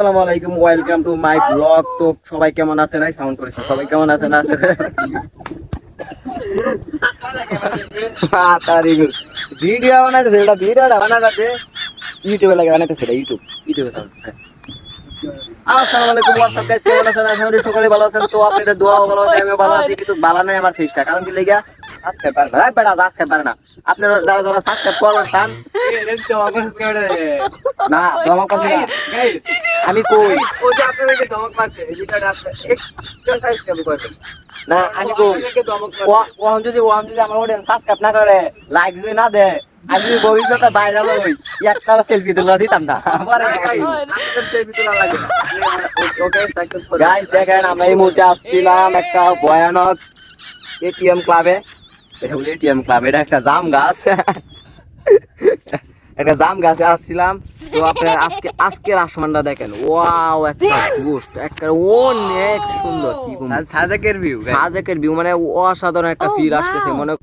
আসসালামু আলাইকুম, welcome to my blog. তো সবাই কেমন আছেন? সাউন্ড করেছে, সবাই কেমন আছেন? ভিডিও বানাইতেছে, এটা ভিডিওটা বানাতে ইউটিউবে লাগে বানাইতেছে, এটা ইউটিউবে আসসালামু আলাইকুম, হোয়াটসঅ্যাপ গাইস, কেমন আছেন? আশা করি সকলে ভালো আছেন। তো আপনাদের দোয়া ভালো আছে, আমিও ভালো আছি, কিন্তু ভালো নাই আমার ফেসটা। কারণ কি লেগা সাবস্ক্রাইব পারে না, বেটা সাবস্ক্রাইব পারে না। আপনারা যারা যারা সাবস্ক্রাইব করবেন চান না, দমক করছি না আমি, কই ওই যে আপনাদেরকে ধমক মারছে এই ভিডিওটা আপনি এক্সারসাইজ কেমন করবেন না, আমি কই আপনাদেরকে ধমক ও মারছে যদি আমার অডিয়েন্স সাবস্ক্রাইব না করে, লাইক যদি না দেয়, আমি যদি ভবিষ্যতে ভাইরাল হই, একটা সেলফি তুলে দিতাম না। আপনাদের সেলফি তোলা লাগে না ওকে সাকসেস করে গাইস দেখেন, আমরা এই মুহূর্তে আসছিলাম একটা ভয়ানক এটিএম ক্লাবে। এটা হলো এটিএম ক্লাব, এটা একটা জাম গাছ। একটা জাম গাছে আসছিলাম। তো আপনার আজকের আসমানটা দেখেন, ওয়াও, একটা বুস্ট, একটা অনেক সুন্দর। কি সাজেকের ভিউ সাজেকের ভিউ, মানে অসাধারণ একটা ফিল আসতেছে মনে।